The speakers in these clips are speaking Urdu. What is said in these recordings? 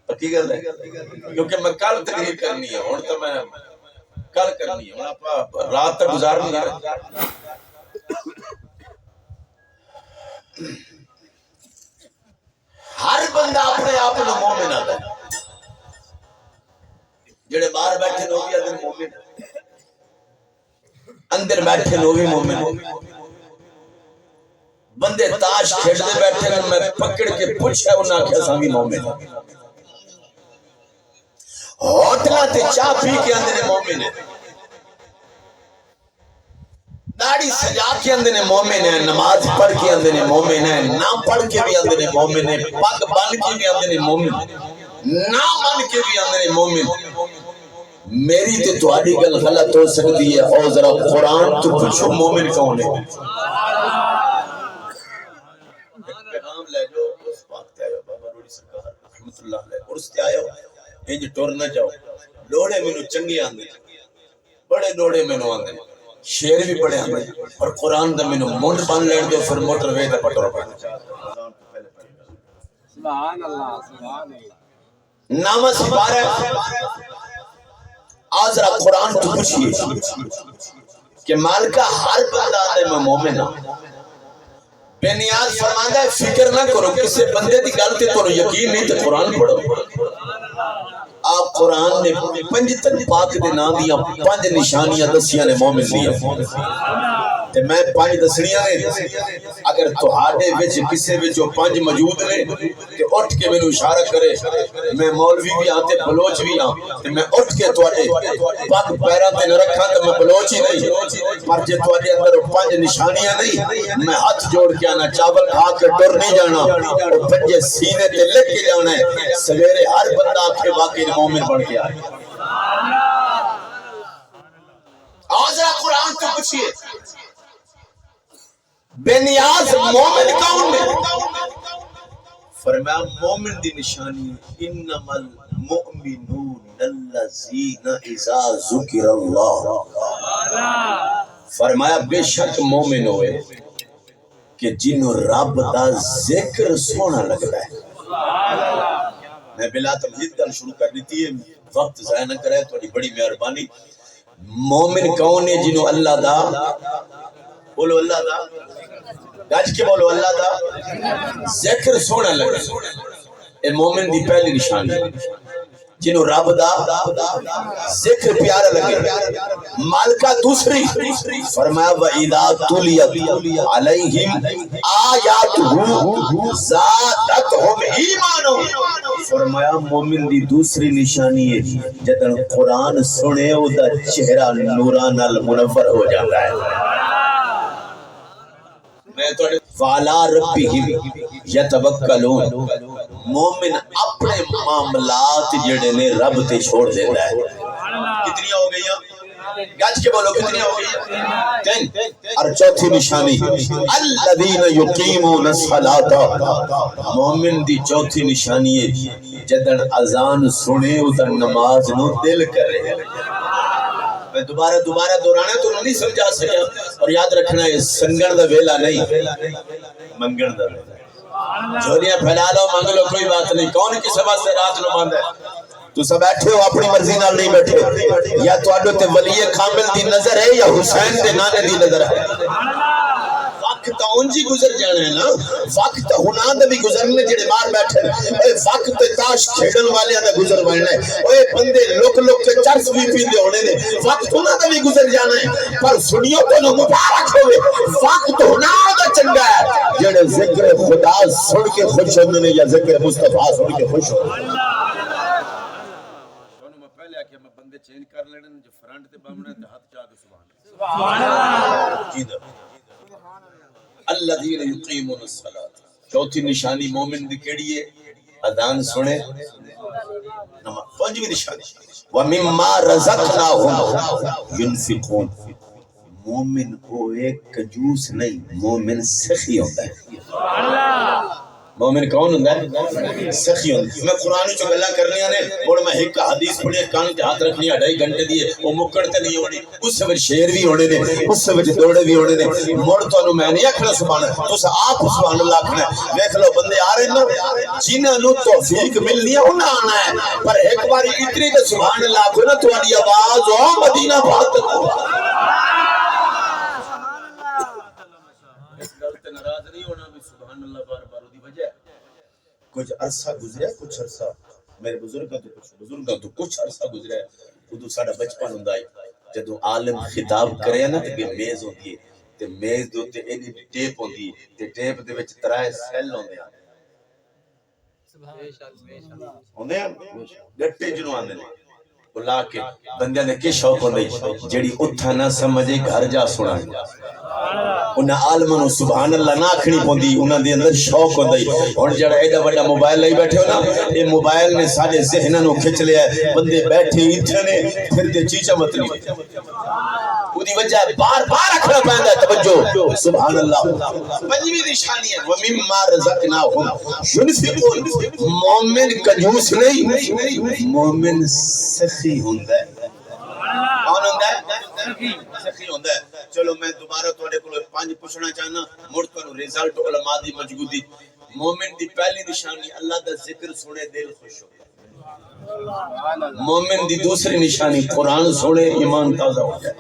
پکی گل ہے کیونکہ میں کل تقریر کرنی ہے ہوں تو میں کل کرنی ہے رات تک گزارنی ہے ہر بندہ اپنے آپ کو مومن آتا ہے جڑے باہر بیٹھے لوگ بھی اندر مومن اندر بیٹھے لوگ بھی مومن بندے تاش کھیلتے بیٹھے میں پکڑ کے پوچھا انہاں آکھیا ساں بھی مومن ہوٹلاں تے چاہ پی کے اندر مومن ہے داڑھی سجا کے اندر مومن ہے نماز پڑھ کے اندر مومن ہے نہ پڑھ کے بھی اندر مومن ہے پگ بن کے بھی اندر مومن نہ بن کے بھی اندر مومن میری تے تہاڈی گل غلط ہو سکتی ہے او ذرا قرآن تو پوچھو مومن کون ہے پیغام لے جو اس پاک تے آئے بابا روڑی سرکار رحمت اللہ علیہ عرص تے آئے انج ٹور نہ جاؤ لوڑے مینو چنگے آندے بڑے لوڑے مینو آندے شیر بھی بڑے آندے اور قرآن دا مینو منڈ بن لین دو پھر موٹر وے تے پٹور پڑ سبحان اللہ نامہ سپارہ آزرا قرآن تو پوچھئے کہ مالکہ ہر بندہ آنے میں مومن ہوں بے نیاز فرماندہ ہے فکر نہ کرو کسی بندے دی گلتے تو یقین نہیں تو قرآن پڑھو آپ قرآن نے پنجتن پاک دے نام دیا 5 نشانیاں دسیاں نے مومن دیا تے میں 5 دسنیاں نے اگر تہاڈے وچ کسے وچ جو 5 موجود نے تے اٹھ کے مینوں اشارہ کرے میں مولوی بھی ہاں تے بلوچ بھی ہاں تے میں اٹھ کے تواڈے پگ پیراں تے نہ رکھاں تے میں بلوچ ہی نہیں پر جے تواڈے اندر 5 نشانیاں نہیں میں ہاتھ جوڑ کے آنا چاول کھا کے ٹر نہیں جانا اور پنجے سینے تے لے کے جانا ہے سویرے ہر بندہ آکھے واقعی مومن بن کے آئے آزرا قرآن تو پوچھئے بے نیاز مومن کون ہے فرمایا مومن دی نشانی انما المؤمنون الذین اذا ذکر اللہ فرمایا بے شک مومن ہوئے کہ جنہوں رب دا ذکر سونا لگتا ہے میں بلا تمہید گل شروع کر دیتی ہے وقت ضائع نہ کرے تو بڑی مہربانی مومن کون ہے جنہوں اللہ دا بولو اللہ دا گج کے بولو اللہ دا ذکر سونا لگے اے مومن دی پہلی نشانی جنہوں رب دا ذکر پیارا لگے مالکہ دوسری فرمایا وَإِذَا تُلِيَتْ عَلَيْهِمْ آيَاتُهُ زَادَتْهُمْ ایمانًا فرمایا مومن دی دوسری نشانی ہے جدن قرآن سنے او دا چہرہ نوران المنور ہو جاتا ہے وَعَلَىٰ رَبِّهِمْ يَتَوَكَّلُونَ مومن اپنے معاملات جڑے نے رب تے چھوڑ دیتا ہے کتنی ہو گئی ہیں گاج کے بولو کتنی ہو گئی ہیں 10 اور چوتھی نشانی الذین یقیمون الصلاۃ مومن دی چوتھی نشانی ہے جدن اذان سنے ادھر نماز نو دل کرے میں دوبارہ دورانا تو نہیں سمجھا سکیا اور یاد رکھنا ہے سنگن دا ویلا نہیں منگن دا ویلا جھولیاں پھیلا لو مانگ لو کوئی بات نہیں کون کس واسطے رات نو ماندا ہے تو سب بیٹھے ہو اپنی مرضی نال نہیں بیٹھے یا تواڈے تے ولی کامل دی نظر ہے یا حسین دے نانے دی نظر ہے وقت اونجی گزر جانا ہے نا وقت ہنا دے بھی گزرنے جڑے باہر بیٹھے اے وقت تاش کھیڈن والے دا گزر بننا ہے اوے بندے لوک کے چرس بھی پیندے ہونے نے وقت ہنا دے بھی گزر جانا ہے پر سنیو تو مبارک ہوئے وقت ہنا دا چنگا ہے جڑے ذکر خدا سن کے خوش ہوندے نے یا ذکر مصطفی سن کے خوش ہوندے میں پہلے آکھیا میں بندے چینج کر لینے جو فرنٹ تے بامنے تے ہاتھ چا کے سبحان اللہ الذین یقیمون الصلاۃ چوتھی نشانی مومن دی کیڑی ہے اذان سنے نماز پنجویں نشانی وَمِمَّا رَزَقْنَاهُمْ يُنْفِقُونَ مومن کو ایک کنجوس نہیں مومن سخی ہوتا ہے مومن کون ہوندا ہے؟ سخی ہوندا ہے۔ میں قرآن چ گلاں کرنیاں نے ہن میں ایک حدیث پڑھی کان تے ہاتھ رکھنی 2.5 گھنٹے دی او مکڑ تے نہیں ہونی اس وچ شعر بھی ہونے نے اس وچ دوڑے بھی ہونے نے مڑ تانوں میں نہیں آکھنا سبحان اللہ تساں آپ سبحان اللہ آکھنا دیکھ لو بندے آ رہے نا جنہاں نو توفیق ملنی ہے انہاں آنا ہے پر ایک بار اتنی تے سبحان اللہ آکھو نا تہاڈی آواز او مدینہ پاک تک اس گل تے ناراض نہیں ہونا بھی سبحان اللہ بار بار دی وجہ کچھ عرصہ گزرا کچھ عرصہ میرے بزرگاں تو کچھ عرصہ گزرا ادو ساڈا بچپن ہوندا ہے جدوں عالم خطاب کرے نا تے میز ہوندی ہے تے میز دے اوتے ایڈی ٹیپ ہوندی ہے تے ٹیپ دے وچ 3 سیل ہوندے ہیں ہوندے ہیں گٹے جنوں آندے نے بلا کے بندیاں دے کی شوق ہوندی جیڑی اٹھا نہ سمجھے گھر جا سنا انہاں عالماں نو سبحان اللہ نہ آکھنی پوندی انہاں دے اندر شوق ہوندی ہن جڑا ایڈا بڑا موبائل لئی بیٹھے ہو نا اے موبائل نے سارے ذہناں نو کھچ لیا ہے بندے بیٹھے ایتھے نے پھر تے چیچا مت نہیں اودی وجہ بار بار رکھنا پیندا ہے توجہ سبحان اللہ پنجویں نشانی ہے ومما رزقناہم ينفقون مومن کنجوس نہیں مومن سخی ہوندا ہے کون ہوندا ہے سخی ہوندا ہے چلو میں دوبارہ تواڈے کول 5 پوچھنا چاہنا مڑ تانوں رزلٹ علماء دی موجودگی مومن دی پہلی نشانی اللہ دا ذکر سنے دل خوش ہو مومن دی دوسری نشانی قرآن سنے ایمان تازہ ہو جائے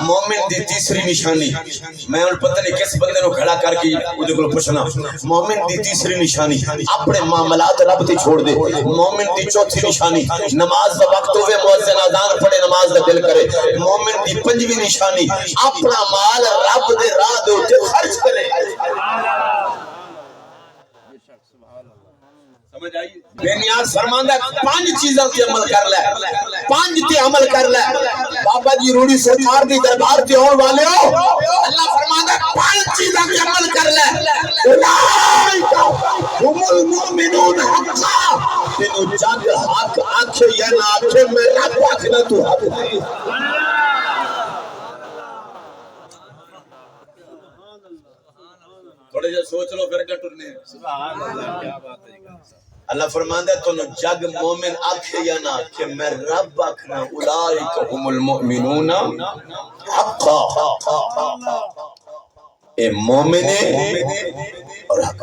مومن دی تیسری نشانی میں ان پتہ نہیں کس بندے نو کھڑا کر کے اودے کول پوچھنا مومن دی تیسری نشانی اپنے معاملات رب تے چھوڑ دے مومن دی چوتھی نشانی نماز دا وقت ہوے مؤذن اذان پڑھے نماز دا دل کرے مومن دی پنجویں نشانی اپنا مال رب دے راہ دے اوتے خرچ کرے سمجھ آئی بے نیاز فرماندا 5 چیزاں تے عمل کر لے 5 تے عمل کر لے بابا جی روڑی سرکار دی دربار تے اون والے ہو اللہ فرماندا 5 چیزاں تے عمل کر لے اولئک هم المؤمنون حقا تینو جگ حق آکھے یا نہ آکھے میں رب آکھنا تو حق تھوڑے جا سوچ لو پھر کیا ٹرنے سبحان اللہ کیا بات ہے اللہ فرماندا ہے تو جگ مومن آکھے یا نہ آکھے میں رب آکھنا اولئک هم المؤمنون حقا اے مومن اور حق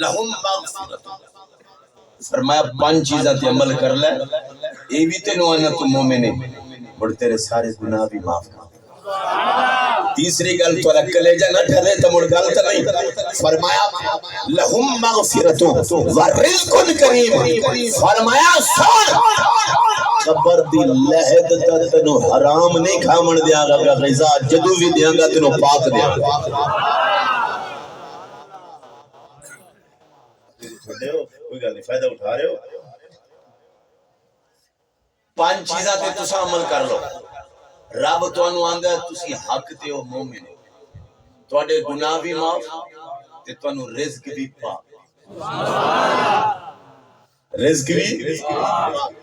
لہم مغفرت فرمایا 5 چیزاں تے عمل کر لے اے بھی تینوں آنا تو مومن ہے اور تیرے سارے گناہ بھی معاف کر تیسری گل تو کلیجہ نہ ڈھلے تو مڑ گل تو نہیں فرمایا لہم مغفرت و رزق کریم فرمایا سن قبر دی لہد تنو حرام نہیں کھامن دیا گا غذا جدو بھی دیا گا تنو پاک دیا گا کوئی گل نہیں فائدہ اٹھا رہے ہو 5 چیزاں تے تساں عمل کر لو رب تانوں آندا ہے تسی حق تے ہو مومن تواڈے گناہ بھی معاف تے تانوں رزق بھی پاک رزق بھی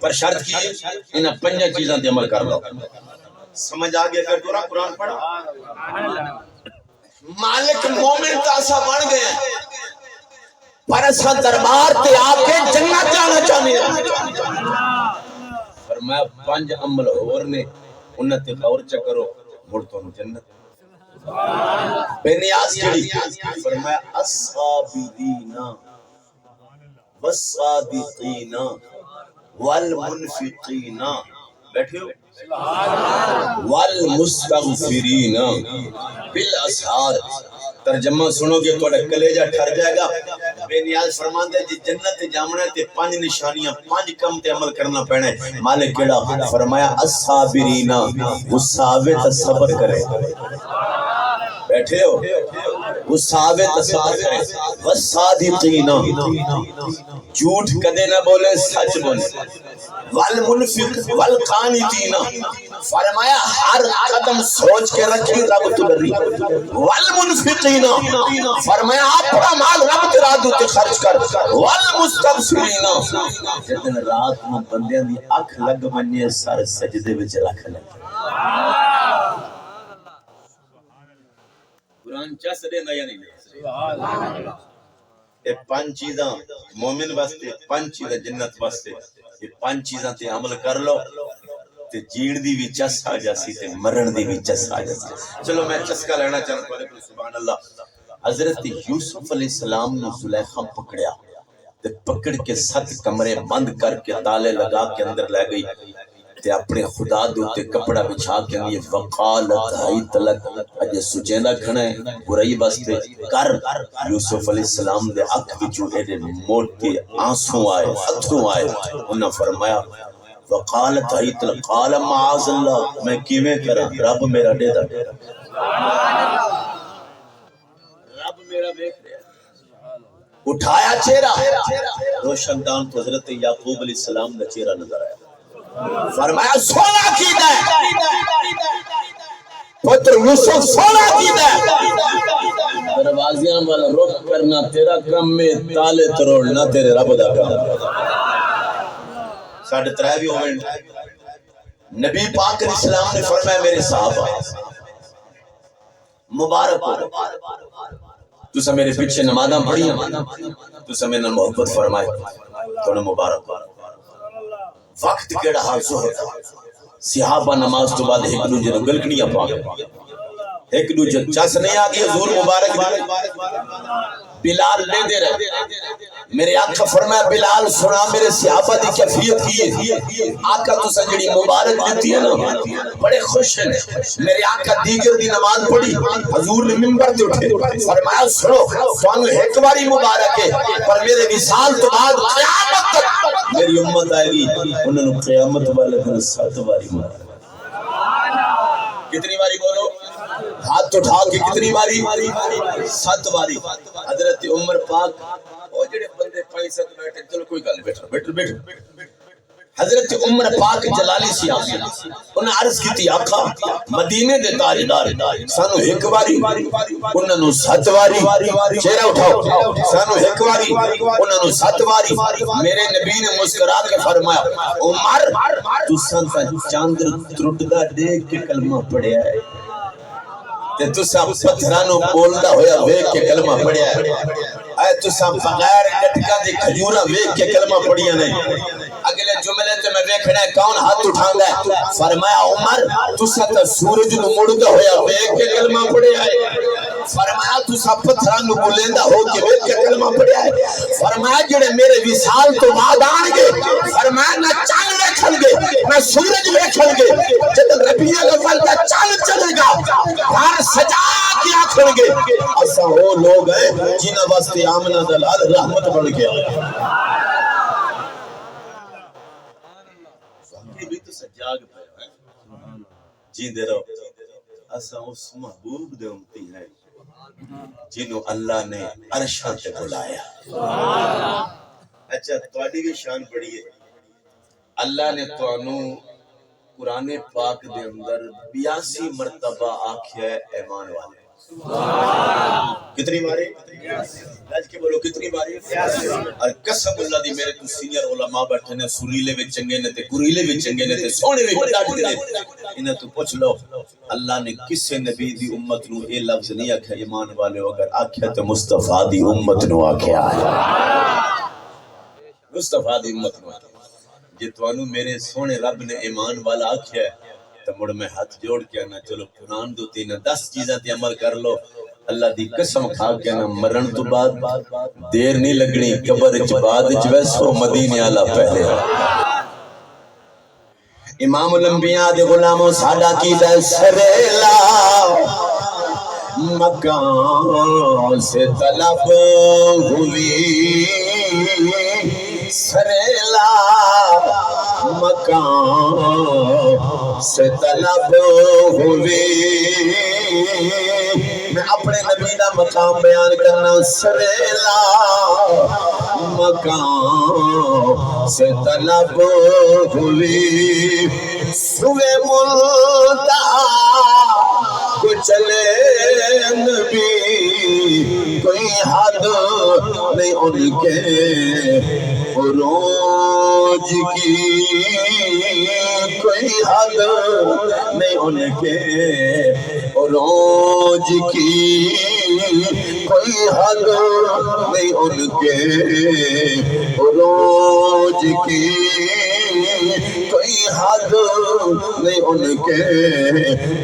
پر شرط کی انہاں 5 چیزاں تے عمل کر لو سمجھ آ گیا اگر پورا قرآن پڑھا مالک مومن تاسا بن گئے پر اساں دربار تے آ کے جنت جانا چاہنے فرمایا 5 عمل اور نے انہاں تے غور چ کرو مڑ تانوں جنت بے نیاز کیڑی فرمایا الصابرین والصادقین والمنفقین بیٹھے ہو والمستغفرین بالاسحار ترجمہ سنو گے تو کلیجہ ٹھر جائے گا بے نیاز فرماندے جی جنت جامنا ہے تے 5 نشانیاں 5 کم تے عمل کرنا پینا ہے مالک کیڑا فرمایا الصابرین وہ ثابت صبر کرے بیٹھے ہو وہ ثابت صبر کرے والصادقین جھوٹ کدے نہ بولے سچ بولے والمنفق والقانتین فرمایا ہر قدم سوچ کے رکھی رب تو ڈری والمنفقین فرمایا اپنا مال رب کے راہ تے خرچ کر والمستغفرین جتن رات میں بندیاں دی اکھ لگ بنی سر سجدے وچ رکھ لے قرآن چس دیندا یا نہیں سبحان اللہ یہ پانچ چیزاں مومن واسطے، پانچ چیزاں جنت واسطے، یہ پانچ چیزاں تے عمل کر لو تے جین دی بھی چس آ جاسی تے مرن دی بھی چس آ جاسی۔ چلو میں چسکا لینا چاہتا ہوں، سبحان اللہ۔ حضرت یوسف علیہ السلام نے زلیخا پکڑیا تے پکڑ کے 7 کمرے بند کر کے تالے لگا کے اندر لے گئی تے اپنے خدا دوتے کپڑا بچھا کے لیے وقالت حیت لک اجے سجیندہ کھنا ہے برائی بستے کر۔ یوسف علیہ السلام دے اکھ وچوں ایڈے موٹے آنسو آئے، اتھرو آئے، انہاں فرمایا وقالت حیت لک قال معاذ اللہ، میں کیویں کرا، رب میرا دے دا، رب میرا دیکھ رہا۔ اٹھایا چہرہ، روشن دان تو حضرت یعقوب علیہ السلام دا چہرہ نظر آیا، فرمایا سونا کیدا ہے پتر یوسف، سونا کیدا ہے، دروازیاں والا رخ کرنا تیرا کم میں، تالے تروڑنا تیرے رب دا کام۔ 3.5 بھی ہوئے۔ نبی پاک علیہ السلام نے فرمایا میرے صحابہ مبارک ہو، تسا میرے پیچھے نمازاں پڑھیاں، تسا میرے محبت فرمائے تو نے مبارک ہو۔ وقت کیڑا حال ظہر، صحابہ نماز تو بعد ایک دوجے نو گلکنیاں پا گئے، ایک دوجے چس نہیں آ گئی، حضور مبارک دے۔ بلال لے دے رہے، میرے آقا فرمایا بلال سنا میرے صحابہ دی کیفیت کی ہے، آقا تو سجڑی مبارک دیتی ہے نا بڑے خوش ہیں۔ میرے آقا دیگر دی نماز پڑھی، حضور نے منبر تے اٹھے، فرمایا سنو سانو ایک باری مبارک ہے، پر میرے وصال تو بعد قیامت تک میری امت آئے گی، انہوں نے قیامت والے دن 7 باری مبارک۔ کتنی باری بولو، ہاتھ اٹھا کے کتنی باری، 7 باری۔ حضرت عمر پاک وہ جڑے بندے 5-7 بیٹھے، چلو کوئی گل، بیٹھو۔ حضرت عمر پاک جلالی سی آگے انہاں عرض کی تھی آقا مدینے دے تاجدار سانو ایک باری، انہاں نو 7 باری، چہرہ اٹھاؤ، سانو ایک باری، انہاں نو 7 باری۔ میرے نبی نے مسکرا کے فرمایا عمر تساں تا چاند ترٹدا دیکھ کے کلمہ پڑھیا ہے تے تساں پتھراں نو بولدا ہویا ویکھ کے کلمہ پڑھیا ہے، اے تساں بغیر گٹکاں دے کھجوراں ویکھ کے کلمہ پڑھیا نہیں۔ اگلے جملے تے میں ویکھنا ہے کون ہاتھ اٹھاندا ہے، فرمایا عمر تساں تے سورج نو مڑدا ہویا ویکھ کے کلمہ پڑھیا ہے، فرمایا تساں پتھراں نو بولیندا ہو کے ویکھ کے کلمہ پڑھیا ہے، فرمایا جڑے میرے وصال تو بعد آن گے، فرمایا نہ چاند ویکھن گے نہ سورج ویکھن گے، جب ربیع الاول دا چاند چلے گا گھر سجا کے آکھن گے اساں وہ لوگ ہیں جنہاں واسطے آمنہ دا لال رحمت بن گیا۔ بھی تو سجاگ پہ جی دے رہو، اساں اس محبوب دے امتی ہیں جنہوں اللہ نے عرشاں تے بلایا۔ اچھا تواڈی بھی شان بڑی ہے، اللہ نے تانوں قرآن پاک دے اندر 82 مرتبہ آکھیا ہے ایمان والے۔ کتنی باری؟ لاج کے بولو کتنی باری؟ اور قسم اللہ دی میرے تو سینئر علماء بیٹھے نے، سریلے بھی چنگے نے تے گریلے بھی چنگے نے تے سونے بھی بڑھاٹ دے، انہیں تو پوچھ لو اللہ نے کسے نبی دی امت نو اے لفظ نہیں آکھا ایمان والے، اگر آکھیا تو مصطفیٰ دی امت نو آکھیا ہے، مصطفیٰ دی امت نو آکھیا۔ جی توانو میرے سونے رب نے ایمان والا آکھیا ہے تو مڑ میں ہاتھ جوڑ کے آنا چلو قرآن دو 10 چیزاں تے عمل کر لو، اللہ دی قسم کھا کے نا مرن تو بعد دیر نہیں لگنی، قبر اچ بعد اچ ویسو مدینے والا پہلے۔ امام الانبیاء دے غلاموں ساڈا کیدا سریلا مکان سے طلب ہوئی، سریلا مکان سے طلب ہوئی، میں اپنے نبی دا مقام بیان کرنا، سریلا مکان سے طلب ہوئی، سوئے منتہا کو چلے نبی، کوئی حد نہیں ان کے عروج کی، کوئی حد نہیں ان کے عروج کی، کوئی حد نہیں ان کے عروج کی کوئی حد نہیں ان کے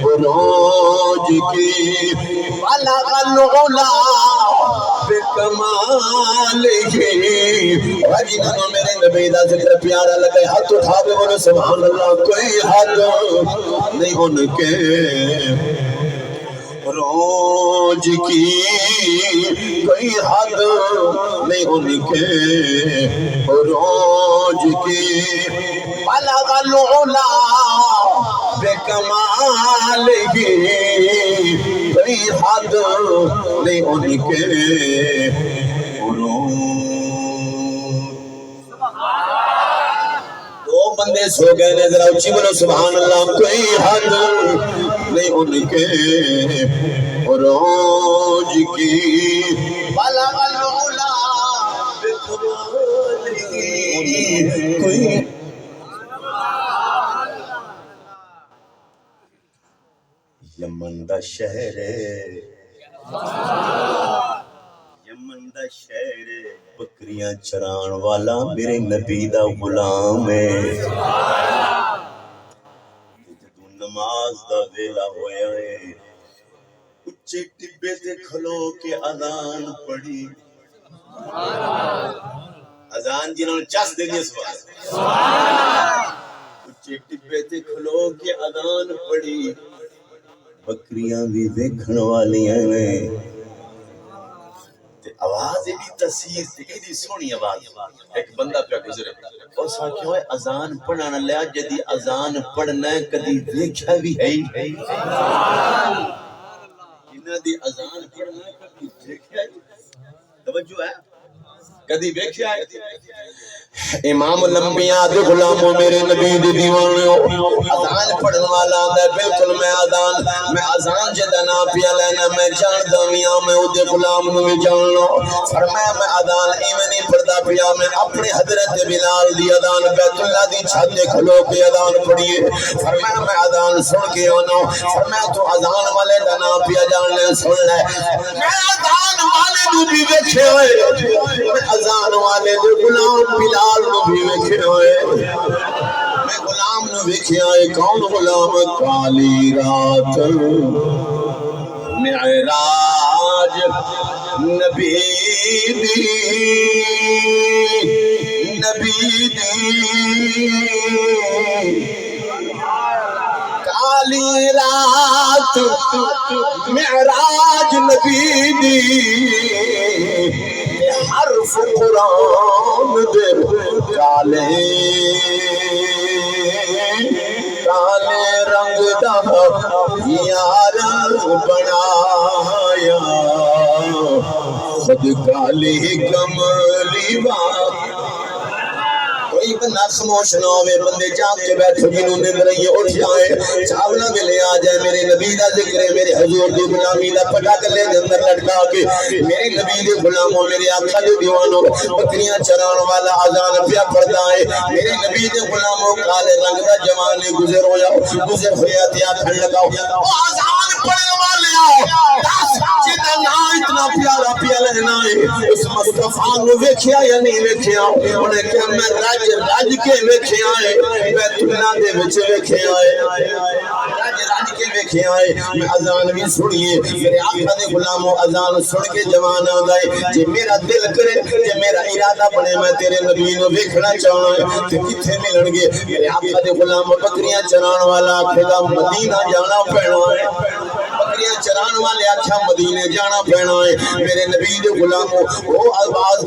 عروج کی بلغ العلا بکمالہ جنہوں میرے نبی دا ذکر پیارا لگے ہاتھ اٹھا کے بولے سبحان اللہ کوئی حد نہیں ان کے عروج کی کوئی حد نہیں ان کے عروج کی بلغ العلا بکمالہ کوئی حد نہیں ان کے عروج دو بندے سو گئے نے ذرا اچھی بولو سبحان اللہ کوئی حد نہیں ان کے عروج کی بلغ العلا بکمالہ کوئی یمن دا شہر یمن دا شہر بکریاں چران والا میرے نبی دا غلام ہے جدوں نماز دا ویلا ہویا ہے اچھے ٹبے تے کھلو کے اذان پڑھی اذان جنہوں نے چس دینی سوال اچھے ٹبے تے کھلو کے اذان پڑھی بکریاں بھی دیکھن والی ہیں تے آواز بھی تاثیر تے ایدی سونی آواز ایک بندہ پہ گزرے اور ساکھے ہوئے اذان پڑھانا لیا جدی اذان پڑھنا ہے کدی دیکھا بھی ہے انہاں دی اذان پڑھنا ہے کدی دیکھا ہے توجہ ہے کدی دیکھا ہے امام الانبیاء دے غلاموں میرے نبی دے دیوانوں اذان پڑھن والا ہے بالکل میں اذان جدا نہ پیا لینا میں جاندا میاں میں او دے غلام نو بھی جاننا فرمایا میں اذان ایویں نہیں پڑھدا پیا میں اپنے حضرت بلال دی اذان بیت اللہ دی چھت تے کھلو کے اذان پڑھیے فرمایا میں اذان سن کے آنا فرمایا تو اذان والے دا نام پیا جان لے سن لے میں اذان والے نو بھی ویکھے ہوئے میں اذان والے دے غلام بلال نو بھی ویکھے ہوئے میں غلام نو ویکھے آئے کون غلام کالی رات معراج نبی دی کالی رات معراج نبی دی حرف قرآن دے کالے رنگ دا یار بنایا خود کالی کملی بات کوئی بندہ خاموش نہ ہوئے بندے جاگ کے بیٹھے جنہوں نے درائیے اٹھ جائے چاولا میں لے آ جائے میرے نبی دا ذکر ہے میرے حضور دی غلامی دا پٹا کر لے اندر لٹکا کے میرے نبی دے غلاموں میرے آقا دے دیوانوں بکریاں چران والا اذان پیا پڑھتا ہے میرے نبی دے غلاموں کالے رنگ دا جوانے گزر ہویا تیا کھڑ لگاؤ اذان پڑھنے والے آؤ جیتا نا اتنا پیارا پیا لینا ہے اس مصطفیٰ نو ویکھیا یا نہیں ویکھیا انہیں کہ میں راج کے ویکھے آئے بیت اللہ دے وچ ویکھے آئے راج کے ویکھے آئے میں اذان بھی سنیے میرے آقا دے غلاموں اذان سن کے جوان آدھائے جے میرا دل کرے جے میرا ارادہ بنے میں تیرے نبی نو ویکھنا چاہنا ہے تے کتھے ملن گے میرے آقا دے غلاموں بکریاں چران والا آکھے گا مدینہ جانا پینا ہے بکریاں چران والے آکھا مدینے جانا پینا ہے میرے نبی دے غلاموں وہ آواز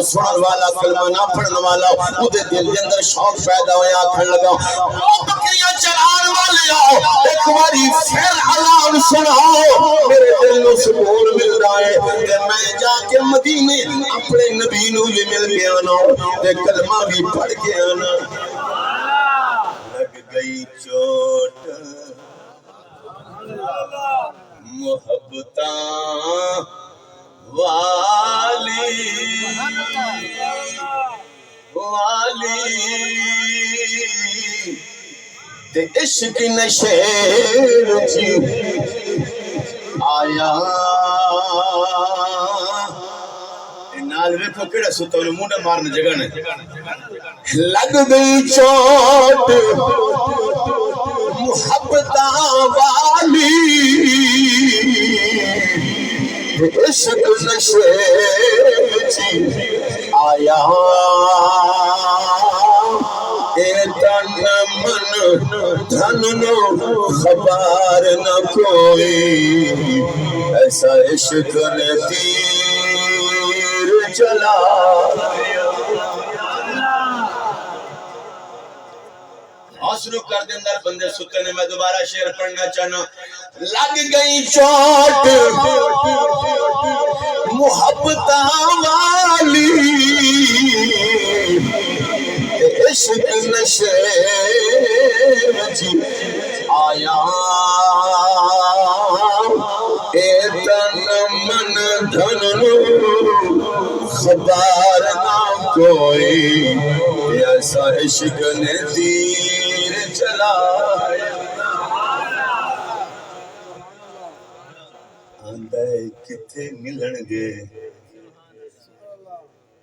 سنن والا کلمہ نہ پڑھن والا وہ دے دل دے اندر شوق پیدا ہویا آکھن لگا او بکریاں چران والے آؤ ایک باری پھر اعلان سناؤ میرے دل نو سکون مل رہا ہے کہ میں جا کے مدینے اپنے نبی نو بھی مل کے آنا تے کلمہ بھی پڑھ کے آنا لگ گئی چوٹ محبتاں والی تے عشق نشے وچ آیا نال ویکھو کیڑا ستا انہوں منہ نہ مارنے جگہ نے لگ گئی چوٹ محبتاں والی عشق نشے وچ آیا اے تن من دھن نو خبر نہ کوئی ایسا عشق نے تیر چلا حسن کر دے اندر بندے ستے نے میں دوبارہ شعر پڑھنا چاہنا لگ گئی چوٹ محبتاں والی عشق نشے وچ آیا اے تن من دھن نو خبر نہ کوئی ایسا عشق نے تیر چلایا آندے کتھے ملن گے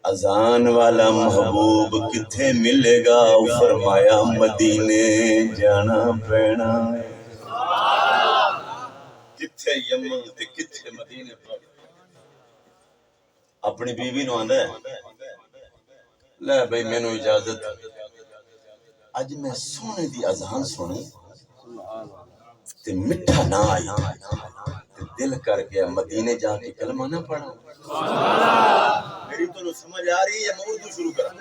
اذان والا محبوب کتھے ملے گا فرمایا مدینے جانا پینا کتھے یمن تے کتھے مدینے پر اپنی بیوی نو آندا ہے لے بھئی میں نو اجازت اج میں سونے دی اذان سنی تے مٹھا نہ آئی تے دل کر گیا مدینے جا کے کلمہ نہ پڑھا میری تو نو سمجھ آ رہی ہے میں اردو شروع کرا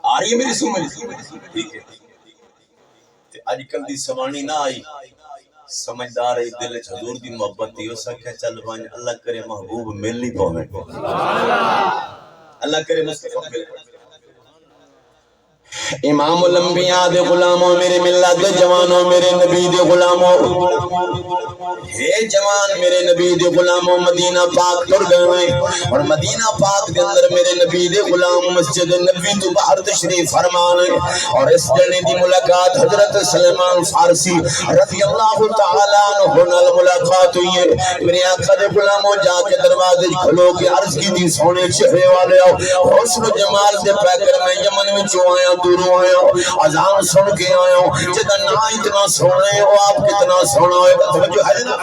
آ رہی ہے میری سمجھ ٹھیک ہے تے اج کل دی سوانی نہ آئی سمجھدار ہے دل وچ حضور دی محبت تھی اس آکھیا چل ون اللہ کرے محبوب مل نہیں پاوے اللہ کرے مصطفی مل پاوے امام الانبیاء دے غلاموں میرے ملت دے جوانوں میرے نبی دے غلاموں ہے جوان میرے نبی دے غلاموں مدینہ پاک تر گئے اور مدینہ پاک دے اندر میرے نبی دے غلام مسجد نبوی تو باہر تشریف فرمان اور اس جنے دی ملاقات حضرت سلیمان فارسی رضی اللہ تعالیٰ عنہ نال ملاقات ہوئی ہے میرے آقا دے غلاموں جا کے دروازے کھلو کے عرض کی دی سونے چہرے والے آؤ حسن و جمال دے پیکر میں یمن میں جو آیا دوروں آیا اذان سن کے آیا جدا نام اتنا سونا ہے وہ آپ کتنا سونا ہوئے گا توجہ ہے نا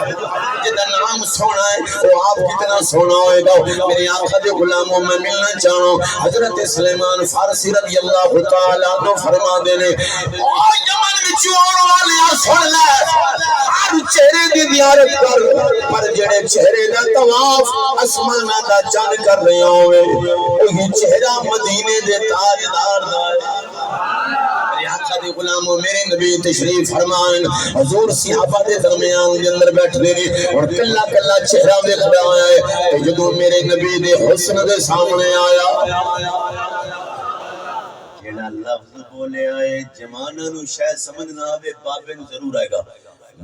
جدا نام سونا ہے وہ آپ کتنا سونا ہوئے گا میرے آقا دے غلاموں میں ملنا چاہوں حضرت سلیمان فارسی رضی اللہ تعالیٰ عنہ فرما دینے او یمن وچوں آن والے سن لے ہر چہرے دی زیارت کر پر جڑے چہرے دا طواف آسماناں دا چن کر رہے ہوئے وہی چہرہ مدینے دے تاجدار دا میرے آقا دے غلاموں میرے نبی تشریف فرمان حضور صحابہ دے درمیان دے اندر بیٹھے نے اور کلا کلا چہرہ دیکھ رہا ہے کہ جدوں میرے نبی دے حسن دے سامنے آیا جڑا لفظ بولے آئے جمانہ نو شاید سمجھ نہ آوے بابے نو ضرور آئے گا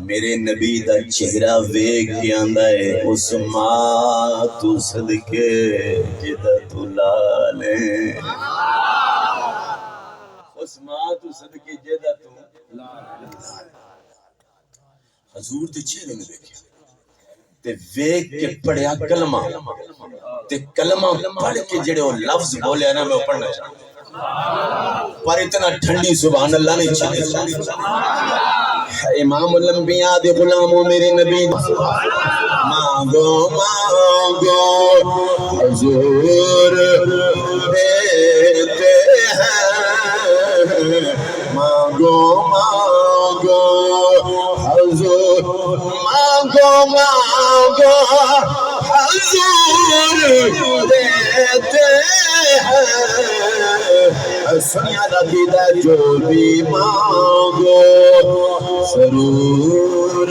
میرے نبی دا چہرہ ویکھ کے آندا ہے اس ماں تو صدقے جدا تو لالے اس ماں تو صدقے جدا تو حضور دے چہرے نے دیکھیا تے ویکھ کے پڑھیا کلمہ تے کلمہ پڑھ کے جڑے وہ لفظ بولے نا میں پڑھنا چاہتا پر اتنا ٹھنڈی سبحان اللہ نہیں چاہتے امام الانبیاء دے غلاموں میرے نبی مانگو مانگو حضور دیتے ہیں مانگو مانگو حضور مانگو مانگو حضور دیتے ہیں سنیا نبی دا جو بھی مانگو ضرور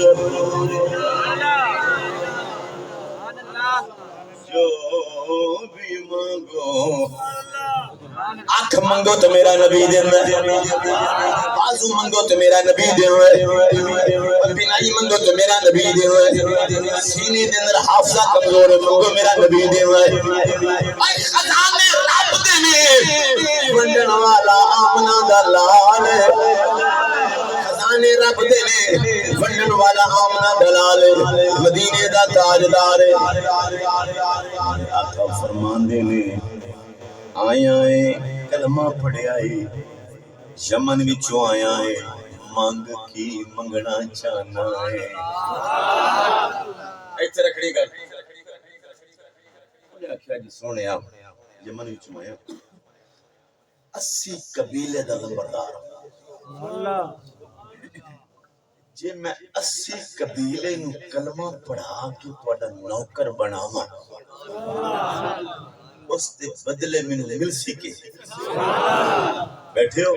جو بھی مانگو آنکھ منگو تو میرا نبی دے بازو منگو تو میرا نبی دے بینائی منگو تو میرا نبی دے سینے دے اندر حافظہ کمزور منگو میرا نبی دے اے خزانے رب دے میں ونڈن والا آمنہ دا لال خزانے رب دے نے ونن والا آمنا دلال مدینے دا تاجدار آقا فرماندے نے آیا ہے کلمہ پڑھیا ہے یمن وچوں آیا ہے مانگ کی منگنا چاہنا ہے ایتھے رکھڑی گل انہیں آخیا جی سونے آپ یمن وچوں آیا 80 قبیلے دا نمبردار جے میں 80 قبیلے نو کلمہ پڑھا کے تہاڈا نوکر بناواں اس دے بدلے مینوں مل سکے بیٹھے ہو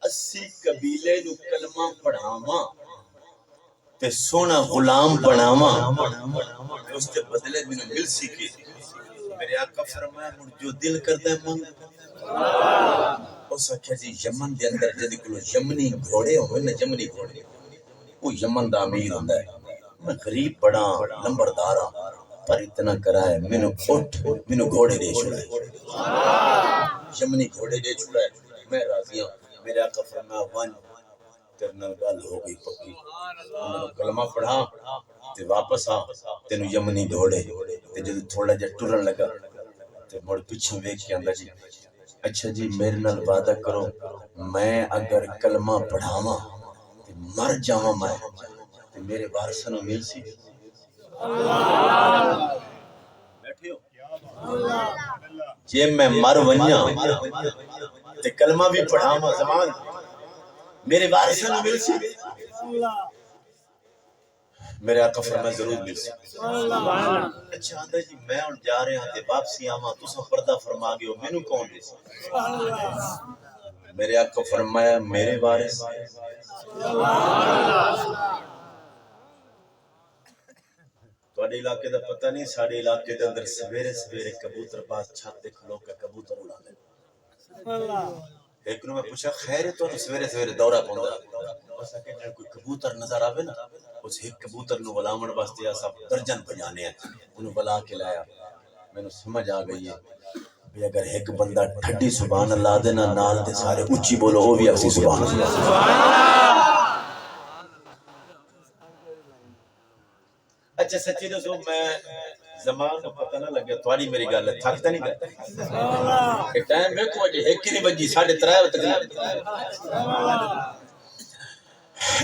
80 قبیلے نو کلمہ پڑھاواں تے سونا غلام بناواں اس دے بدلے مینوں مل سکے میرے آقا فرمایا مڑ جو دل کردا ہے منگ اس آخیا جی یمن دے اندر جدی کولو یمنی گھوڑے ہوئے نا یمنی گھوڑے وہ یمن دا امیر ہوندا ہے میں غریب بڑا نمبردار ہاں پر اتنا کرا ہے مینوں گھوڑے دے چھڑائے یمنی گھوڑے دے چھڑائے میں راضی ہوں میرے آقا فرمایا ون تیرے نال گل ہو گئی پکی انہوں نے کلمہ پڑھا تے واپس آ تینوں یمنی گھوڑے تے جدوں تھوڑا جا ٹرن لگا تے مڑ پیچھے ویکھ کے آندا جی اچھا جی میرے نال وعدہ کرو میں اگر کلمہ پڑھاواں تے مر جاواں میں تے میرے وارثاں نوں مل سی بیٹھے ہو جے میں مر ونجاں تے کلمہ بھی پڑھاواں زمان میرے وارثاں نوں مل سی میرے آقا فرمایا ضرور مل سی اچھا آندا جی میں ہن جا رہا ہاں تے واپسی آواں تساں پردہ فرما گئے ہو مینوں کون دے سی میرے آقا فرمایا میرے وارث تواڈے علاقے دا پتہ نہیں ساڈے علاقے دے اندر سویرے سویرے کبوتر باز چھت تے کھلو کے کبوتر اڑا دے ایک نو میں پوچھا خیر ہے تو سویرے سویرے دورہ پوندا اس کہ کوئی کبوتر نظر آوے نا اس ایک کبوتر نو بلاون واسطے اسا درجن بجانے ہیں انہوں بلا کے لایا مینوں سمجھ آ گئی ہے بھی اگر ایک بندہ ٹھڈی سبحان اللہ دے نا نال دے سارے اونچی بولو او بھی اسی سبحان اللہ اچھا سچی دسو میں زمان کو پتہ نہ لگیا تواڈی میری گل ہے تھک تے نہیں گئے کہ ٹائم ویکھو جی 1 بجے 3:30 تک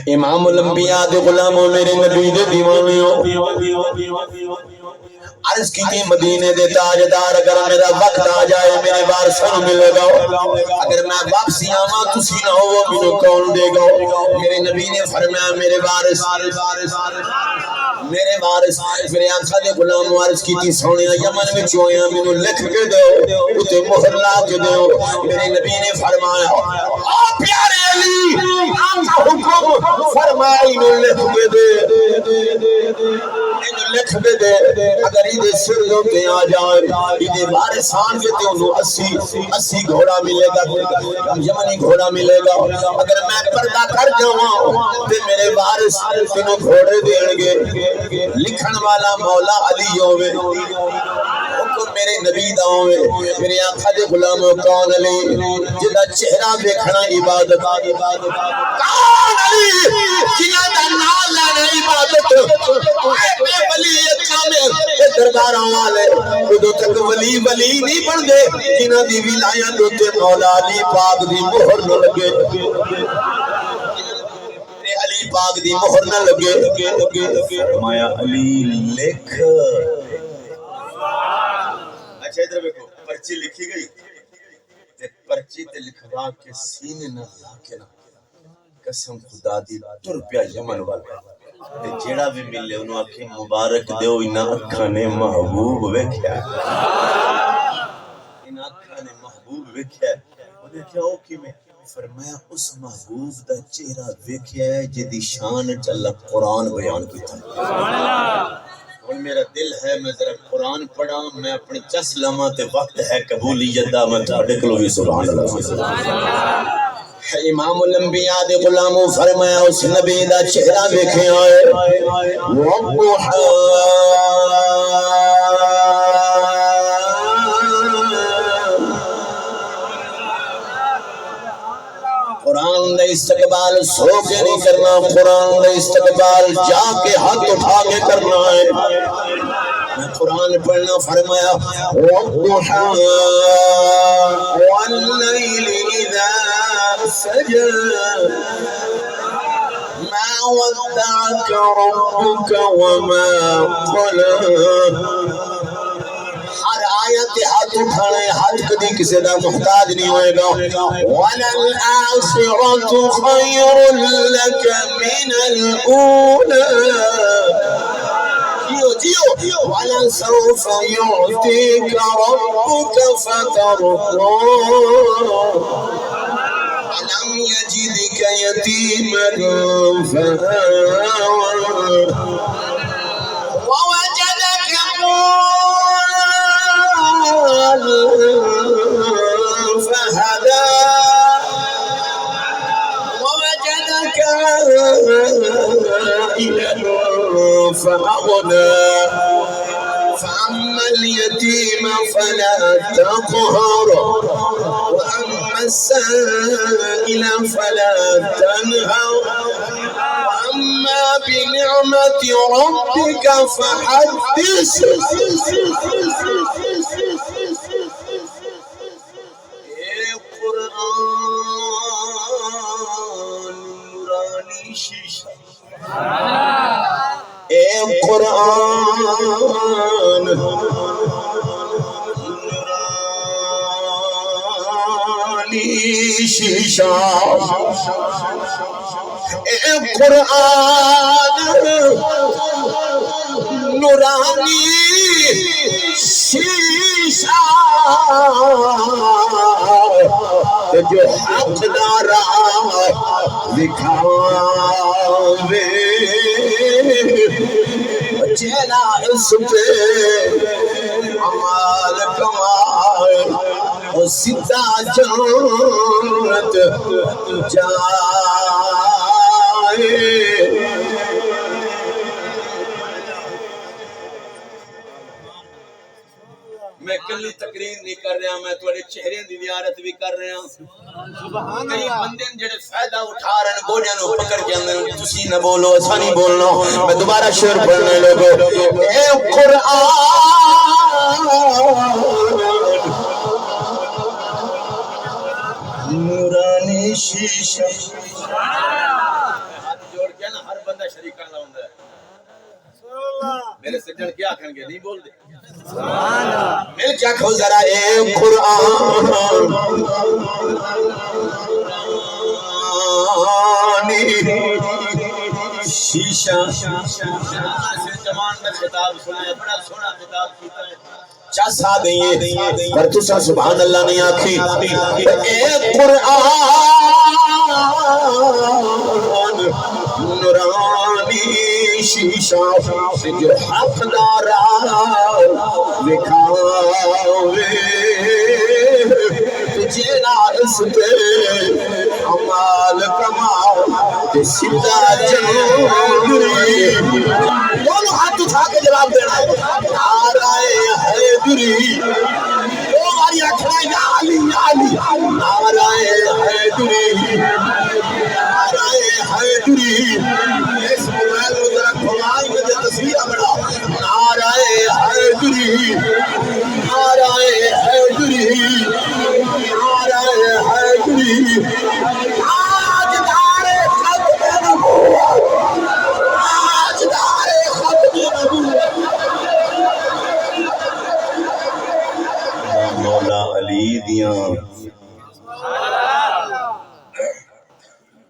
امام الانبیاء دے غلاموں میرے نبی دے دیوانیوں عرض کی تھی مدینے دے تاجدار اگر میرا وقت آ جائے میرے وارثاں ملے گا اگر میں واپسی آواں تسی نہ ہو مینوں کون دے گا میرے نبی نے فرمایا میرے وارث میرے آقا دے غلام عرض کی تھی سونیا یمن وچ ہویا مینوں لکھ کے دیو اوتے مہر لا کے دیو میرے نبی نے فرمایا او پیارے علی آقا حکم فرمایا انہوں لکھ کے دے لکھ دے اگر یہ سر ہوتے آ جائے یہ وارثان کے تے انہوں 80 گھوڑا ملے گا یمنی گھوڑا ملے گا اگر میں پردہ کر جاواں تے میرے وارث تینوں گھوڑے دین گے لکھن والا مولا علی ہوے حکم میرے نبی دا ہوے میرے آقا دے غلاموں کون علی جدا چہرہ دیکھنا عبادت کون علی جنہاں دا نام لینا عبادت اے ولی کامل درباراں والے اودوں تک ولی نہیں بن دے جنہاں دی ولایت تے مولا علی پاک دی مہر نہ لگے علی پاک دی مہر نہ لگے فرمایا علی لکھ اچھا ادھر دیکھو پرچی لکھی گئی تے پرچی تے لکھوا کے سینے نہ لا کے نا قسم خدا دی تر پیا یمن والا تے جیڑا بھی ملے انہوں آکھے مبارک دیو انہاں اکھاں نے محبوب ویکھیا انہاں اکھاں نے محبوب ویکھیا انہیں کیا ہو کی میں فرمایا اس محبوب دا چہرہ ویکھیا ہے جدی شان اللہ قرآن بیان کیتا اور میرا دل ہے میں ذرا قرآن پڑھا میں اپنی چس لما تے وقت ہے قبولیت دا میں تھوڑے کلو بھی سبحان اللہ امام الانبیاء دے غلاموں فرمایا اس نبی دا چہرہ ویکھیا ہے قرآن استقبال سو کے نہیں کرنا، قرآن کا استقبال جا کے ہاتھ اٹھا کے کرنا ہے۔ میں قرآن پڑھنا فرمایا وَالضُّحَىٰ وَاللَّيْلِ إِذَا سَجَىٰ مَا وَدَّعَكَ رَبُّكَ وَمَا قَلَىٰ۔ ہر آیت ہاتھ اٹھانے، ہاتھ کدی کسی دا محتاج نہیں ہوئے گا۔ وَلَلْآخِرَةُ خَيْرٌ لَكَ مِنَ الْأُولَىٰ، جیو وَلَسَوْفَ يُعْطِيكَ رَبُّكَ فَتَرْضَىٰ أَلَمْ يَجِدْكَ يَتِيمًا فَآوَىٰ وَوَجَدَكَ ضَالًّا فَهَدَىٰ وَوَجَدَكَ عَائِلًا فَأَغْنَىٰ فَأَمَّا الْيَتِيمَ فَلَا تَقْهَرْ وَأَمَّا السَّائِلَ فَلَا تَنْهَرْ وَأَمَّا بِنِعْمَةِ رَبِّكَ فَحَدِّثْ۔ اے قرآن نورانی شیشہ، اے قرآن نورانی شیشہ، اے قرآن نورانی شیشہ، جو حق دارا دکھاوے چہرہ اس پہ عمال کمائے اور سیدھا جنت جائے۔ میں کلی تقریر نہیں کر رہا، میں تھوڑے چہرے دی زیارت بھی کر رہا۔ سبحان اللہ۔ بندے جڑے فائدہ اٹھا رہے ہیں گوڑیاں نو پکڑ کے اندر تسی نہ بولو اسا نہیں بولنا۔ میں دوبارہ شعر پڑھنے لگو، اے قرآن نورانی شیشہ۔ ہاتھ جوڑ کے نا ہر بندہ شریکہ نہ ہوندا ہے۔ میرے سجن کیا کھن گے نہیں بول دے مل کیا کھو ذرا، اے قرآن شیشہ۔ جوان میں خطاب سنا ہے، بڑا سونا خطاب کیتا ہے، چاسا دئیے پر تسا سبحان اللہ نہیں آکھی۔ اے قرآن نورانی شیشہ، جو حق دارا دکھاوے تجھے نہ اس پہ عمال کماؤ تے سیدھا جنوری۔ دونوں ہاتھ اٹھا کے جواب دینا ہے، نعرہ حیدری، دو باری رکھنا ہے، یا علی یا علی، نعرہ حیدری، نعرہ حیدری۔ اس موبائل کو ذرا کھلائی میں تصویرہ بڑا، نعرہ حیدری، نعرہ حیدری، نعرہ حیدری۔ تاجدار ختم نبوت، تاجدار ختم نبوت مولا علی دیاں۔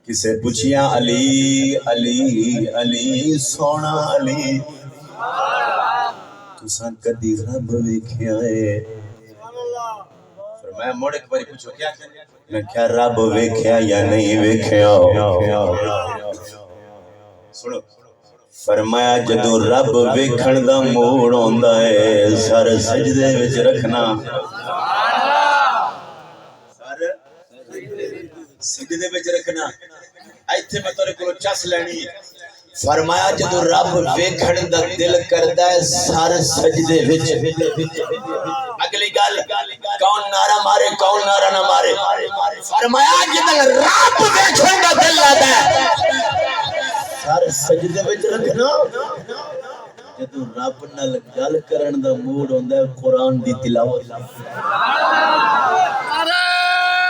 کسے پوچھیا علی علی علی سونا علی، تساں کدی رب ویکھیا ہے؟ میں موڑ ایک باری پوچھو کیا کہنے؟ میں کیا رب ویکھیا یا نہیں ویکھیا؟ سنو فرمایا جدو رب ویکھن دا موڑ ہوندا ہے سر سجدے وچ رکھنا، سر سجدے وچ رکھنا۔ ایتھے میں تیرے کولوں چس لینی ہے، فرمایا جدو رب ویکھن دا دل کردا ہے سر سجدے وچ اگلی گل کون نعرہ مارے کون نعرہ نہ مارے فرمایا جدو رب ویکھن دا دل کردا ہے سر سجدے وچ رکھنا جدو رب نال گل کرن دا موڈ ہوندا ہے قرآن دی تلاوت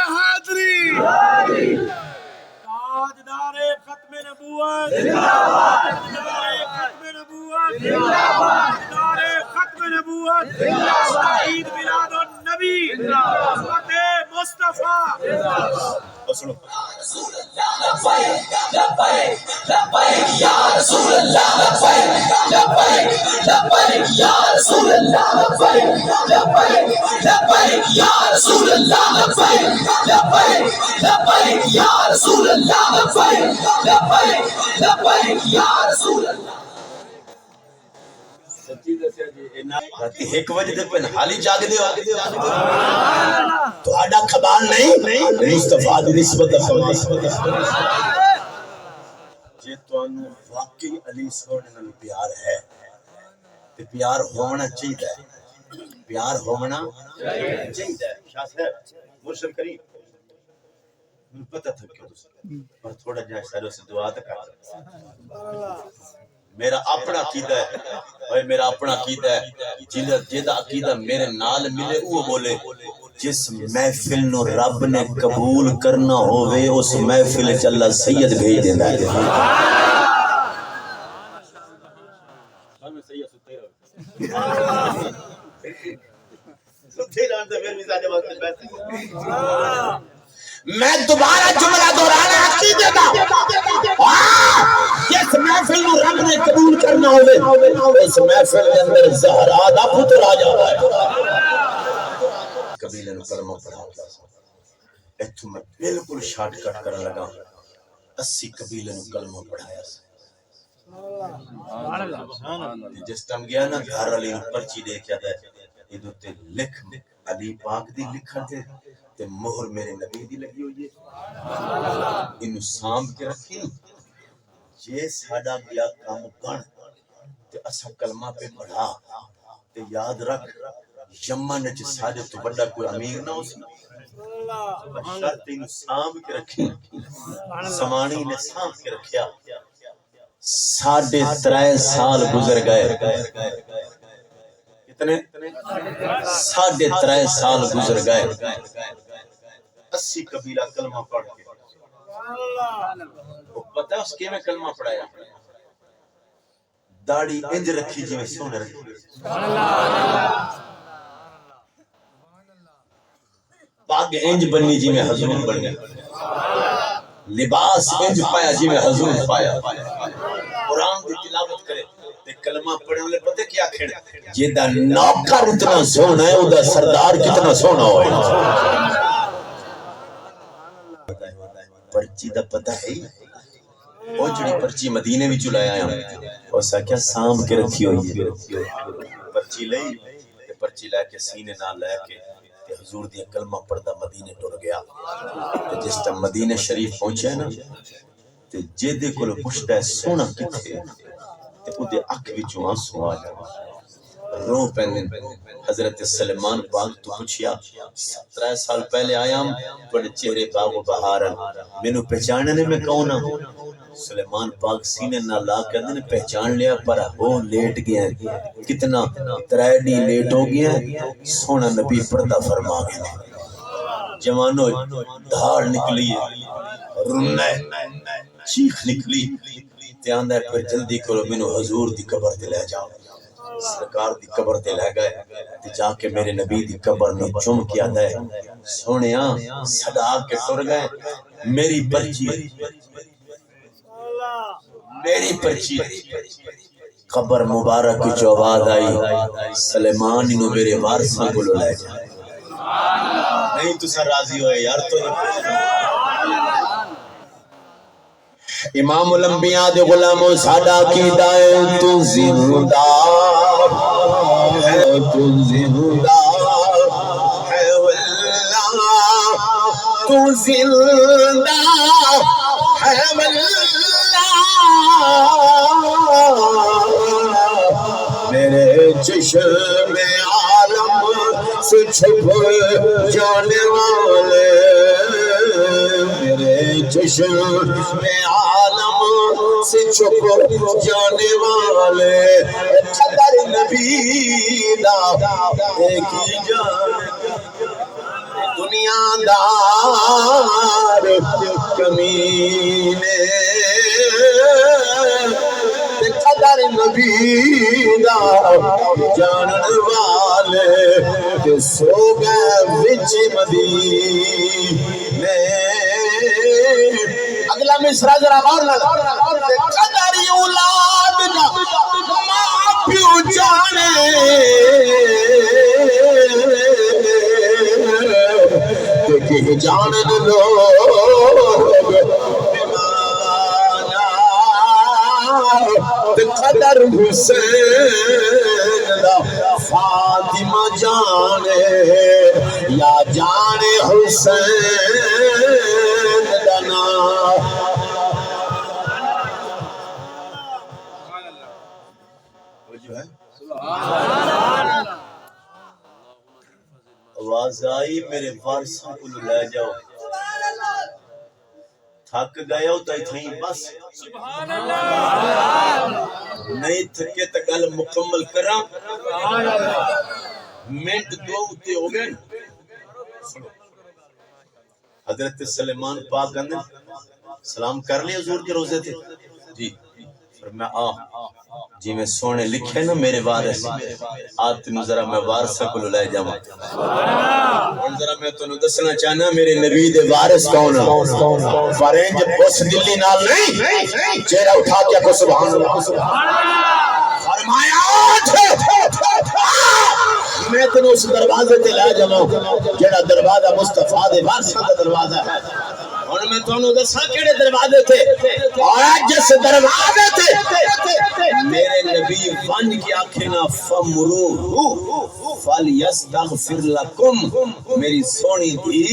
حاضری تاجدار ختم نبوت تاجدار ختم نبوت تاجدار ختم نبوت عید میلاد النبی عظمت مصطفیٰ سنو ایک وجہ دے پہ حالی جاگ دے تو آڈا خبال نہیں مصطفیٰ دی نسبت جے تو انو واقعی علی سونے نال پیار ہے تے پیار ہونا چاہیے پیار ہونا چاہیے شاہ صاحب مرشد کریم مجھے پتہ تھا کیوں پر تھوڑا جہاں شہروں سے دعا تک میرا اپنا عقیدہ ہے اور میرا اپنا عقیدہ ہے جیدہ عقیدہ میرے نال ملے وہ بولے جس محفل نو رب نے قبول کرنا ہوئے اس محفل چ اللہ سید بھیج دینا ہے میں دوبارہ جملہ دہرانا عقیدے کا جس محفل نو رب نے قبول کرنا ہوئے اس محفل کے اندر زہرا دا پتر آ جاتا ہے قبیلے نو کلمہ پڑھا ایتھو میں بالکل شارٹ کٹ کرنے لگا 80 قبیلے نو کلمہ پڑھایا جس ٹائم گیا نا گھر علی نو پرچی دے کے آتا ہے یہ دوتے لکھ علی پاک دی لکھا تھے تے مہر میرے نبی دی لگی ہوئی ہے انو سامب کے رکھیں یہ ساڑا گیا کام گن تے اسا کلمہ پہ پڑھا تے یاد رکھ یمن چ ساڑے تو بڑا کوئی امیر نہ ہو سی شرط انو سامب کے رکھیں سمانی نے سامب کے رکھیا 3.5 سال گزر گئے کتنے 3.5 سال گزر گئے 80 قبیلہ کلمہ پڑھ کے وہ پتہ اس کے میں کلمہ پڑھایا داڑھی انج رکھی جی میں سونے رکھی پاگ انج بنی جی میں حضور بن گئے لباس انج پایا جی میں حضور پایا قرآن دی تلاوت کرے تے کلمہ پڑھنے والے پتہ کیا کھڑ جیدہ نوکر اتنا سونا ہے ادا سردار کتنا سونا ہوئے پرچی دا پتہ ہے وہ جڑی پرچی مدینے بھی چلایا ہے اور سا کیا سام کے رکھی ہوئی ہے پرچی لئی پرچی لے کے سینے نہ لے کے حضور دیا کلمہ پڑھدا مدینے ٹر گیا جس ٹائم مدینے شریف پہنچے نا تے جیدے کو پوچھتا ہے سونا کتھے تے او دے اکھ وچوں آنسو آ جائے رو پہنے حضرت سلیمان پاک تو پوچھیا 17 سال پہلے آیا ہم بڑے چہرے باغ و بہارن مینوں پہچاننے میں کون ہوں سلیمان پاک سینے نہ لا کے نے پہچان لیا پر وہ لیٹ گیا ہے کتنا 3 ڈی لیٹ ہو گیا ہے سونا نبی پردہ فرما گیا جوانو دھاڑ نکلی رونا چیخ نکلی تے آندا ہے پھر جلدی کرو مینوں حضور دی قبر تے لے جاؤ سرکار دی قبر تے لے گئے تے جا کے میرے نبی دی قبر نو چوم کے آندا ہے سونیا صدا کے ٹر گئے میری پرچی قبر مبارک کی جو آواز آئی سلیمان انہوں میرے وارثاں کو لے جائے نہیں تو سر راضی ہوئے یار تو امام الانبیاء دے غلاموں ساڈا عقیدہ ہے تو زندہ ہے تو زندہ ہے واللہ تو زندہ ہے واللہ میرے چشم عالم سے چھپ جانے والے، میرے چشم عالم سے چھپ جانے والے، قدر نبی دا ایک ہی جان، دنیا دار کمینے قدر نبی دا جانن والے کہ سو گئے وچ مدینے۔ اگلا مصرع ذرا غور لگا، قدر اولاد دا ماں پیو جانے، کہ جانن لوگ قدر حسین دا فاطمہ جانے یا جانے حسین دا نام۔ آواز آئی میرے وارثوں کو لے جاؤ، تھک گئے ہو تو اتھیں بس، نہیں تھکے تو گل مکمل کراں، منٹ دو اتے ہو گئے۔ حضرت سلیمان پاک اندر سلام کر لیا حضور کے روزے تھے جی، فرمایا جی میں سونے لکھے نا میرے وارث، آج تینوں ذرا میں وارثہ کو لے جاواں، اور ذرا میں تینوں دسنا چاہنا میرے نبی دے وارث کون ہے، فرنج بس دلی نال نہیں، چہرہ اٹھا کے کو سبحان اللہ، فرمایا میں تینوں اس دروازے تے لے جاواں جڑا دروازہ مصطفیٰ دے وارثاں دا دروازہ ہے، اور میں تانوں دساں کیڑے دروازے تھے، اور جس دروازے تھے میرے نبی ون کی آنکھیں نہ فمروہ فلیستغفر لکم، میری سونی تھی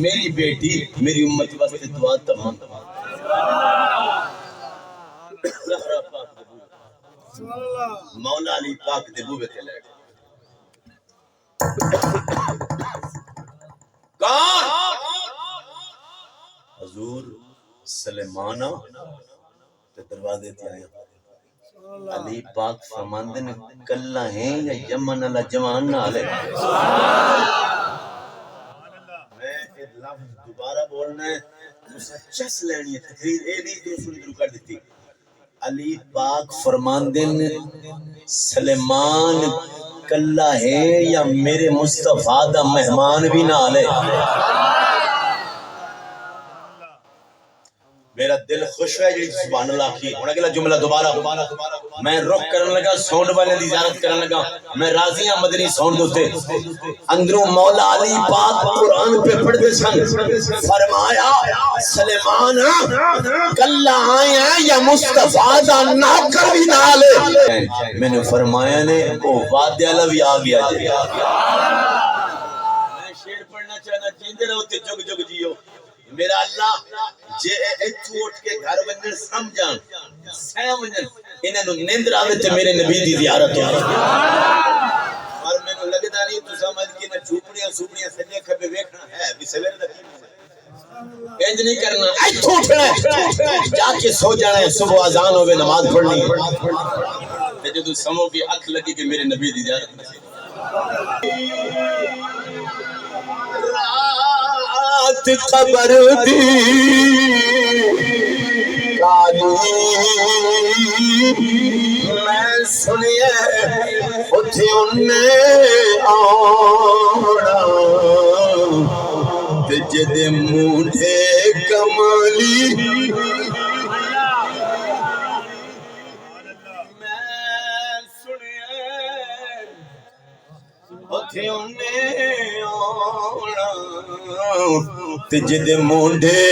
میری بیٹی میری امت واسطے دعا تمام۔ مولا علی پاک دے بوے تے لے کون حضور سلیمانہ تے دروازے تے آیا، علی پاک فرماندے نے کلا ہیں یا یمن اللہ جوان نہ لے، میں ایک لفظ دوبارہ بولنا ہے اسے چس لینی ہے، تقریر اے نہیں تو سن شروع کر دیتی، علی پاک فرماندے نے سلیمان کلا ہے یا میرے مصطفیٰ دا مہمان بھی نہ لے، میرا دل خوش ہے جی سبحان اللہ کی۔ ہن اگلا جملہ دوبارہ میں رخ کرن لگا سونڈ والے دی زیارت کرن لگا، میں راضی ہاں مدنی سونڈ دوتے، اندروں مولا علی پاک قرآن پہ پڑھتے سن، فرمایا سلیمان کلا آئے ہیں یا مصطفیٰ دا نوکر بھی نہ لے، میں نے فرمایا نے او وعدے والا بھی آ گیا جی، میں شعر پڑھنا چاہنا جیندے رہو تے جگ جگ جیو، میرا اللہ جے ایتھوں اٹھ کے گھر ونجن سمجھان سہ ونجن انہاں نوں نیندر آوے تے میرے نبی دی زیارت ہو، اور مینوں لگدا نہیں تو سمجھ کے نہ جھوپڑیاں سوپڑیاں سجے کھبے ویکھنا ہے بھی سویرے دا انج نہیں کرنا، ایتھوں اٹھنا ہے جا کے سو جانا ہے، صبح اذان ہوے نماز پڑھنی ہے تے جدوں سمو کی اکھ لگی کہ میرے نبی دی زیارت نصیب رات قبر دی کالی میں سنیے اتھے انہیں آنا تے جدے مونڈے کمالی میں سنیے اتھے انہیں آنا تے جدے مونڈے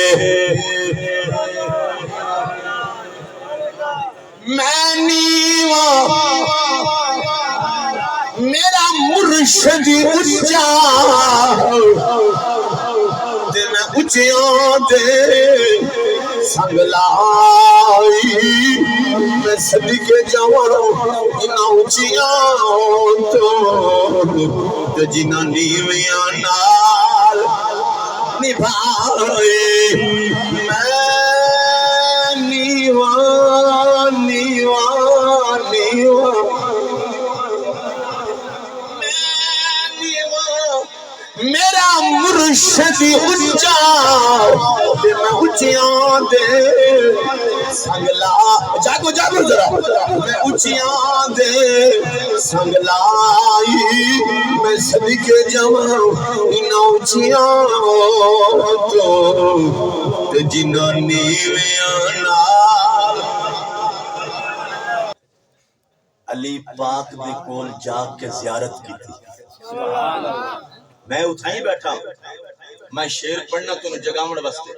میں نیواں میرا مرشد اچا تے میں اچیاں دے سنگ لائی میں صدقے جاواں انہاں اونچیاں تو جنہاں نیویاں نال نبھائے میں نیواں نیواں نیواں میرا مرشد اونچا تے میں اونچیاں دے سنگ لا جاگو جاگو ذرا میں اونچیاں دے سنگ لائی میں صدقے جاواں انہاں اونچیاں تو تے جنہاں نیویاں نال علی پاک دے کول جا کے زیارت کی تھی میں اتھائی بیٹھا ہوں میں شعر پڑھنا تو جگامڑ بستے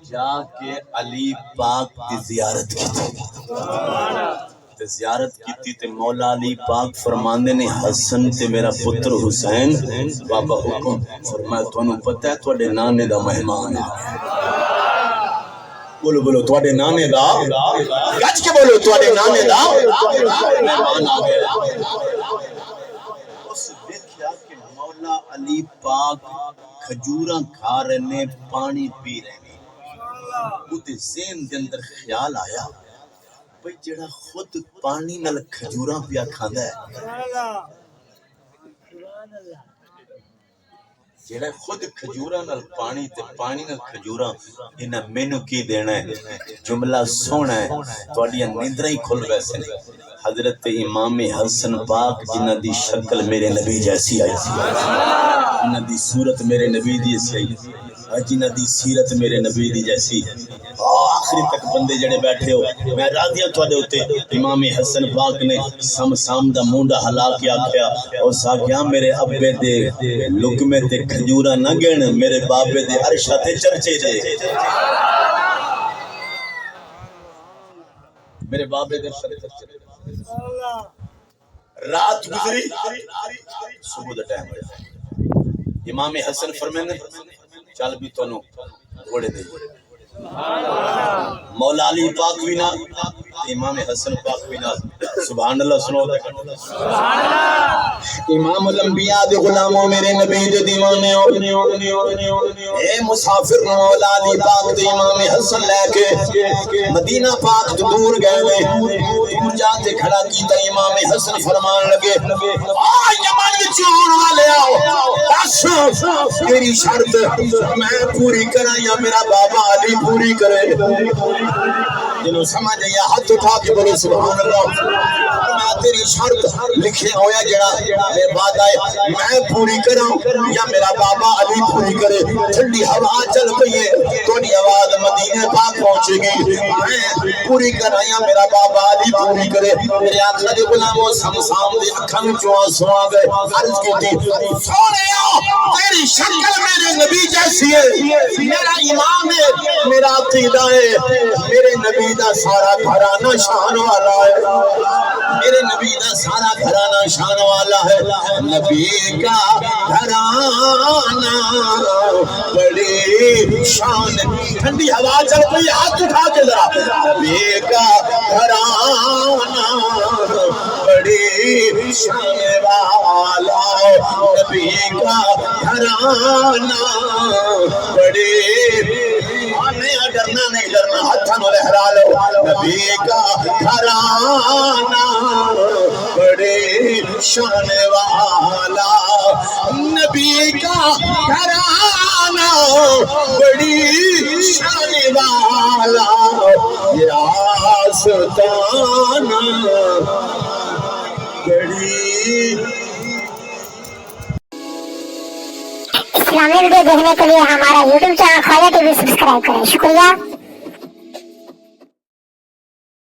جا کے علی پاک دی زیارت کی تھی زیارت کی تھی تے مولا علی پاک فرماندے نے حسن تے میرا پتر حسین بابا حکم فرمایا تو انہوں پتہ ہے توڑے نانے دا مہمان ہے بولو بولو توڑے نانے دا گج کے بولو توڑے نانے دا مہمان آ گیا مولا علی پاک کھجوراں کھا رہے نے پانی پی رہے نے اُتے ذہن دے اندر خیال آیا بھئی جڑا خود پانی نال کھجوراں پیا کھاندا ہے جڑا خود کھجوراں نال پانی تے پانی نال کھجوراں انہاں مینوں کی دینا ہے جملہ سونا ہے تواڈیاں نیندراں ہی کھل ویسے حضرت امام حسن پاک جنہ دی شکل میرے نبی جیسی آئی تھی جنہ دی صورت میرے نبی دی جیسی جنہ دی سیرت میرے نبی دی جیسی آخری تک بندے جڑے بیٹھے ہو میں راضیاں تواڈے اوتے امام حسن پاک نے سام دا مونڈا ہلا کے آکھیا او ساکھیاں میرے ابے دے لقمے تے کھجوراں نہ گن میرے بابے دے عرشاں تے چرچے دے میرے بابے دے عرشاں تے چرچے دے رات گزری صبح دا ٹائم ہویا امام حسن فرمانے چل بھی تانوں گھوڑے دے مولا علی پاک بھی نہ امام حسن پاک بھی نہ سبحان اللہ سنو سبحان اللہ امام الانبیاء دے غلاموں میرے نبی دے دیوانے اے مسافر مولا علی پاک دے امام حسن لے کے مدینہ پاک دور گئے دور جاتے کھڑا کیتا امام حسن فرمان لگے آ یمن وچ آن والے آؤ بس تیری شرط میں پوری کراں یا میرا بابا علی پوری کرے جنہوں سمجھ یا ہاتھ اٹھا کے بولے سبحان اللہ میں تیری شرط لکھے ہویا جڑا میرے بعد آئے میں پوری کراں یا میرا بابا علی پوری کرے ٹھنڈی ہوا چل پئی ہے تھوڑی آواز مدینے پاک پہنچے گی میں پوری کراں یا میرا بابا علی پوری کرے میرے آقا دے غلاموں سمسام دے اکھاں وچوں آنسو آ گئے عرض کیتی سونیا تیری شکل میرے نبی جیسی ہے میرا امام ہے میرا عقیدہ ہے میرے نبی دا سارا گھرانہ شان والا ہے میرے نبی دا سارا گھرانہ شان والا ہے نبی کا گھرانہ بڑی شان ٹھنڈی ہوا چل پئی ہاتھ اٹھا کے ذرا نبی کا گھرانہ بڑی شان والا نبی کا گھرانہ بڑی نہیں ڈرنا ہاتھوں نو لہرا لو نبی کا گھرانہ بڑے شان والا نبی کا گھرانہ بڑی شان والا یا سلطانہ بڑی اسلامی ویڈیو دیکھنے کے لیے ہمارا یوٹیوب چینل خواجہ ٹی وی سبسکرائب کریں شکریہ